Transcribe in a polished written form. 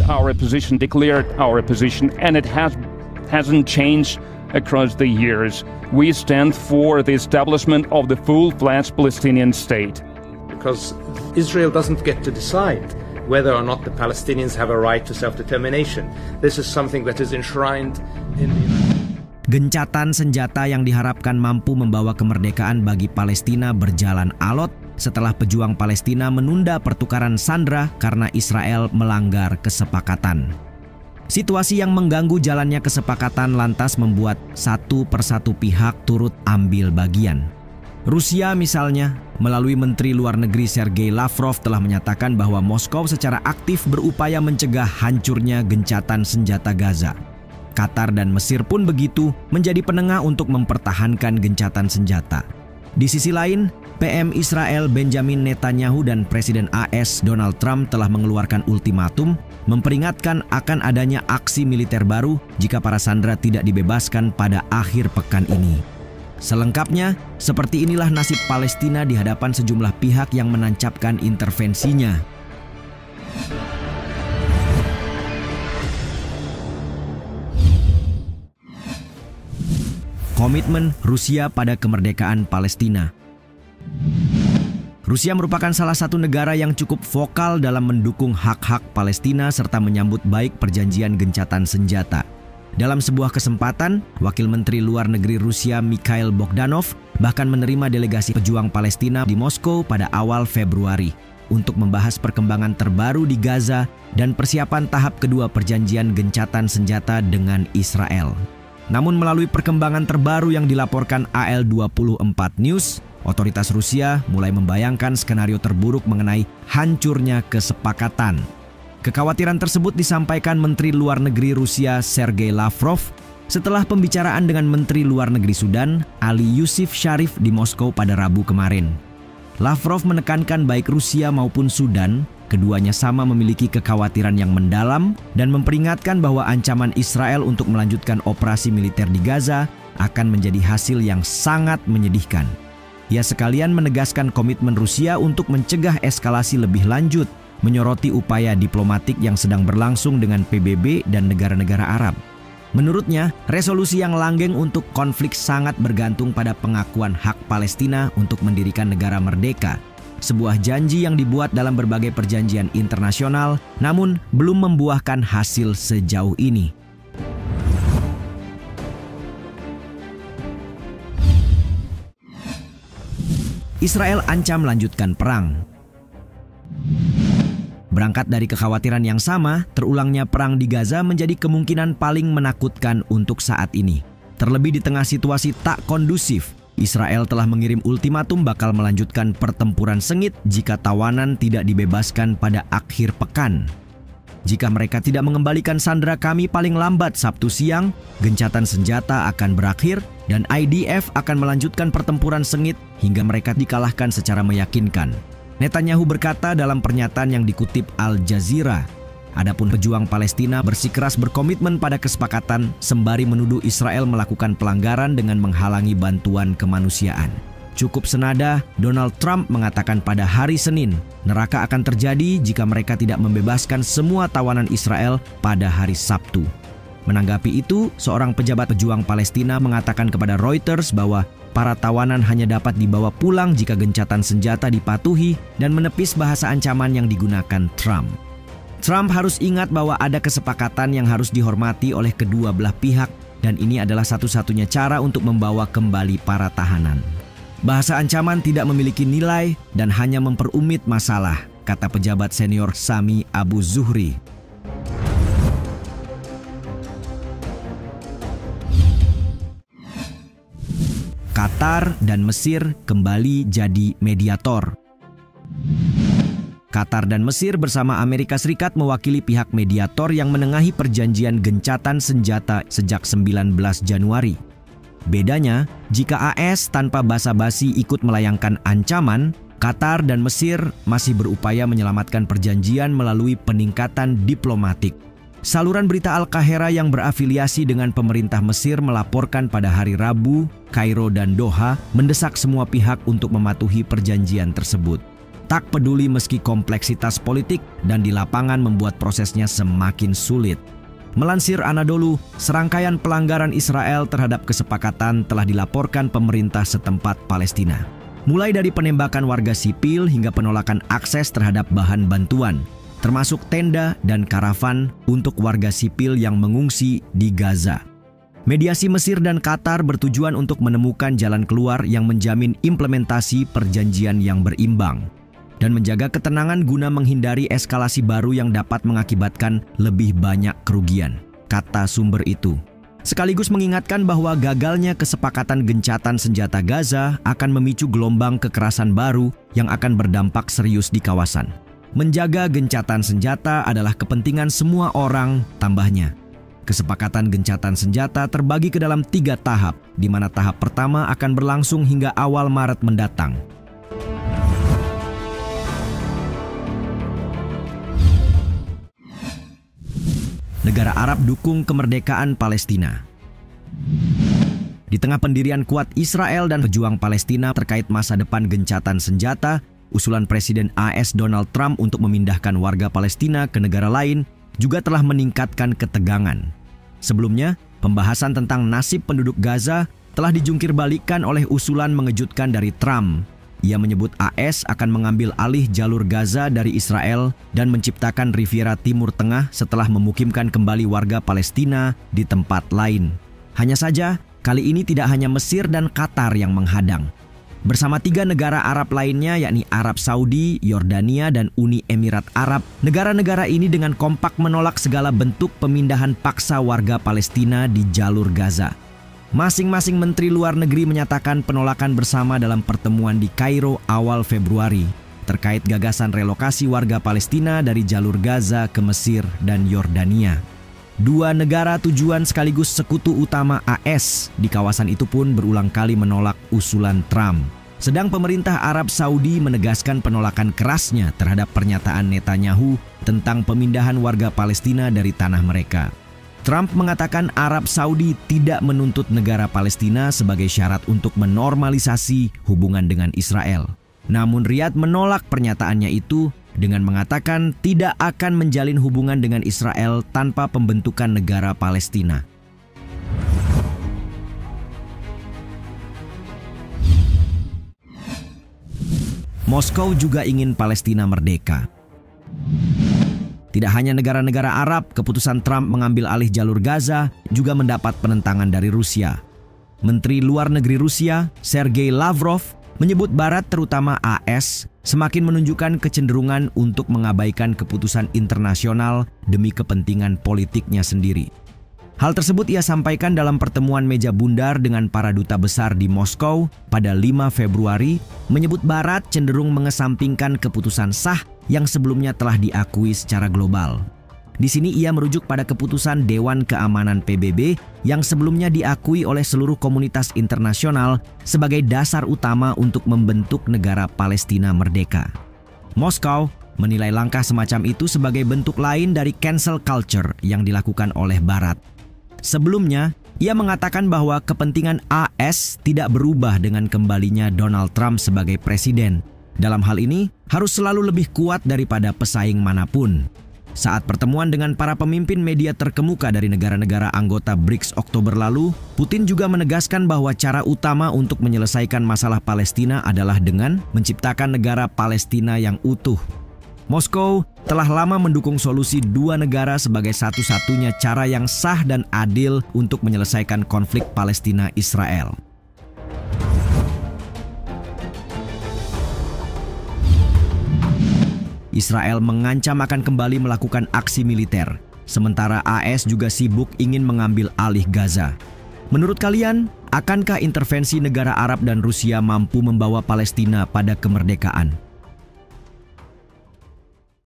our position, declared our position, and it hasn't changed across the years. We stand for the establishment of the full-fledged Palestinian state. Because Israel doesn't get to decide whether or not the Palestinians have a right to self-determination. This is something that is enshrined in the Gencatan senjata yang diharapkan mampu membawa kemerdekaan bagi Palestina berjalan alot setelah pejuang Palestina menunda pertukaran sandera karena Israel melanggar kesepakatan. Situasi yang mengganggu jalannya kesepakatan lantas membuat satu persatu pihak turut ambil bagian. Rusia misalnya, melalui Menteri Luar Negeri Sergei Lavrov telah menyatakan bahwa Moskow secara aktif berupaya mencegah hancurnya gencatan senjata Gaza. Qatar dan Mesir pun begitu, menjadi penengah untuk mempertahankan gencatan senjata. Di sisi lain, PM Israel Benjamin Netanyahu dan Presiden AS Donald Trump telah mengeluarkan ultimatum memperingatkan akan adanya aksi militer baru jika para sandera tidak dibebaskan pada akhir pekan ini. Selengkapnya, seperti inilah nasib Palestina di hadapan sejumlah pihak yang menancapkan intervensinya. Komitmen Rusia pada kemerdekaan Palestina. Rusia merupakan salah satu negara yang cukup vokal dalam mendukung hak-hak Palestina serta menyambut baik perjanjian gencatan senjata. Dalam sebuah kesempatan, Wakil Menteri Luar Negeri Rusia Mikhail Bogdanov bahkan menerima delegasi pejuang Palestina di Moskow pada awal Februari untuk membahas perkembangan terbaru di Gaza dan persiapan tahap kedua perjanjian gencatan senjata dengan Israel. Namun melalui perkembangan terbaru yang dilaporkan AL24 News, otoritas Rusia mulai membayangkan skenario terburuk mengenai hancurnya kesepakatan. Kekhawatiran tersebut disampaikan Menteri Luar Negeri Rusia Sergei Lavrov setelah pembicaraan dengan Menteri Luar Negeri Sudan Ali Yusuf Sharif di Moskow pada Rabu kemarin. Lavrov menekankan baik Rusia maupun Sudan, keduanya sama memiliki kekhawatiran yang mendalam dan memperingatkan bahwa ancaman Israel untuk melanjutkan operasi militer di Gaza akan menjadi hasil yang sangat menyedihkan. Ia sekalian menegaskan komitmen Rusia untuk mencegah eskalasi lebih lanjut, menyoroti upaya diplomatik yang sedang berlangsung dengan PBB dan negara-negara Arab. Menurutnya, resolusi yang langgeng untuk konflik sangat bergantung pada pengakuan hak Palestina untuk mendirikan negara merdeka. Sebuah janji yang dibuat dalam berbagai perjanjian internasional, namun belum membuahkan hasil sejauh ini. Israel ancam lanjutkan perang. Berangkat dari kekhawatiran yang sama, terulangnya perang di Gaza menjadi kemungkinan paling menakutkan untuk saat ini. Terlebih di tengah situasi tak kondusif, Israel telah mengirim ultimatum bakal melanjutkan pertempuran sengit jika tawanan tidak dibebaskan pada akhir pekan. Jika mereka tidak mengembalikan sandera kami paling lambat Sabtu siang, gencatan senjata akan berakhir dan IDF akan melanjutkan pertempuran sengit hingga mereka dikalahkan secara meyakinkan. Netanyahu berkata dalam pernyataan yang dikutip Al Jazeera. Adapun pejuang Palestina bersikeras berkomitmen pada kesepakatan sembari menuduh Israel melakukan pelanggaran dengan menghalangi bantuan kemanusiaan. Cukup senada, Donald Trump mengatakan pada hari Senin, neraka akan terjadi jika mereka tidak membebaskan semua tawanan Israel pada hari Sabtu. Menanggapi itu, seorang pejabat pejuang Palestina mengatakan kepada Reuters bahwa para tawanan hanya dapat dibawa pulang jika gencatan senjata dipatuhi dan menepis bahasa ancaman yang digunakan Trump. Trump harus ingat bahwa ada kesepakatan yang harus dihormati oleh kedua belah pihak dan ini adalah satu-satunya cara untuk membawa kembali para tahanan. Bahasa ancaman tidak memiliki nilai dan hanya memperumit masalah, kata pejabat senior Sami Abu Zuhri. Qatar dan Mesir kembali jadi mediator. Qatar dan Mesir bersama Amerika Serikat mewakili pihak mediator yang menengahi perjanjian gencatan senjata sejak 19 Januari. Bedanya, jika AS tanpa basa-basi ikut melayangkan ancaman, Qatar dan Mesir masih berupaya menyelamatkan perjanjian melalui peningkatan diplomatik. Saluran berita Al-Qahera yang berafiliasi dengan pemerintah Mesir melaporkan pada hari Rabu, Kairo dan Doha mendesak semua pihak untuk mematuhi perjanjian tersebut. tak peduli meski kompleksitas politik dan di lapangan membuat prosesnya semakin sulit. Melansir Anadolu, serangkaian pelanggaran Israel terhadap kesepakatan telah dilaporkan pemerintah setempat Palestina. Mulai dari penembakan warga sipil hingga penolakan akses terhadap bahan bantuan, termasuk tenda dan karavan untuk warga sipil yang mengungsi di Gaza. Mediasi Mesir dan Qatar bertujuan untuk menemukan jalan keluar yang menjamin implementasi perjanjian yang berimbang dan menjaga ketenangan guna menghindari eskalasi baru yang dapat mengakibatkan lebih banyak kerugian, kata sumber itu. Sekaligus mengingatkan bahwa gagalnya kesepakatan gencatan senjata Gaza akan memicu gelombang kekerasan baru yang akan berdampak serius di kawasan. Menjaga gencatan senjata adalah kepentingan semua orang, tambahnya. Kesepakatan gencatan senjata terbagi ke dalam 3 tahap, di mana tahap pertama akan berlangsung hingga awal Maret mendatang. Negara Arab dukung kemerdekaan Palestina. Di tengah pendirian kuat Israel dan pejuang Palestina terkait masa depan gencatan senjata, usulan Presiden AS Donald Trump untuk memindahkan warga Palestina ke negara lain juga telah meningkatkan ketegangan. Sebelumnya, pembahasan tentang nasib penduduk Gaza telah dijungkirbalikkan oleh usulan mengejutkan dari Trump. Ia menyebut AS akan mengambil alih jalur Gaza dari Israel dan menciptakan Riviera Timur Tengah setelah memukimkan kembali warga Palestina di tempat lain. Hanya saja, kali ini tidak hanya Mesir dan Qatar yang menghadang. Bersama 3 negara Arab lainnya yakni Arab Saudi, Yordania, dan Uni Emirat Arab, negara-negara ini dengan kompak menolak segala bentuk pemindahan paksa warga Palestina di jalur Gaza. Masing-masing Menteri Luar Negeri menyatakan penolakan bersama dalam pertemuan di Kairo awal Februari terkait gagasan relokasi warga Palestina dari jalur Gaza ke Mesir dan Yordania. 2 negara tujuan sekaligus sekutu utama AS di kawasan itu pun berulang kali menolak usulan Trump. Sedang pemerintah Arab Saudi menegaskan penolakan kerasnya terhadap pernyataan Netanyahu tentang pemindahan warga Palestina dari tanah mereka. Trump mengatakan Arab Saudi tidak menuntut negara Palestina sebagai syarat untuk menormalisasi hubungan dengan Israel. Namun Riyadh menolak pernyataannya itu dengan mengatakan tidak akan menjalin hubungan dengan Israel tanpa pembentukan negara Palestina. Moskow juga ingin Palestina merdeka. Tidak hanya negara-negara Arab, keputusan Trump mengambil alih jalur Gaza juga mendapat penentangan dari Rusia. Menteri Luar Negeri Rusia, Sergei Lavrov, menyebut Barat terutama AS semakin menunjukkan kecenderungan untuk mengabaikan keputusan internasional demi kepentingan politiknya sendiri. Hal tersebut ia sampaikan dalam pertemuan meja bundar dengan para duta besar di Moskow pada 5 Februari, menyebut Barat cenderung mengesampingkan keputusan sah yang sebelumnya telah diakui secara global. Di sini ia merujuk pada keputusan Dewan Keamanan PBB yang sebelumnya diakui oleh seluruh komunitas internasional sebagai dasar utama untuk membentuk negara Palestina merdeka. Moskow menilai langkah semacam itu sebagai bentuk lain dari cancel culture yang dilakukan oleh Barat. Sebelumnya, ia mengatakan bahwa kepentingan AS tidak berubah dengan kembalinya Donald Trump sebagai presiden. Dalam hal ini, harus selalu lebih kuat daripada pesaing manapun. Saat pertemuan dengan para pemimpin media terkemuka dari negara-negara anggota BRICS Oktober lalu, Putin juga menegaskan bahwa cara utama untuk menyelesaikan masalah Palestina adalah dengan menciptakan negara Palestina yang utuh. Moskow telah lama mendukung solusi 2 negara sebagai satu-satunya cara yang sah dan adil untuk menyelesaikan konflik Palestina-Israel. Israel mengancam akan kembali melakukan aksi militer, sementara AS juga sibuk ingin mengambil alih Gaza. Menurut kalian, akankah intervensi negara Arab dan Rusia mampu membawa Palestina pada kemerdekaan?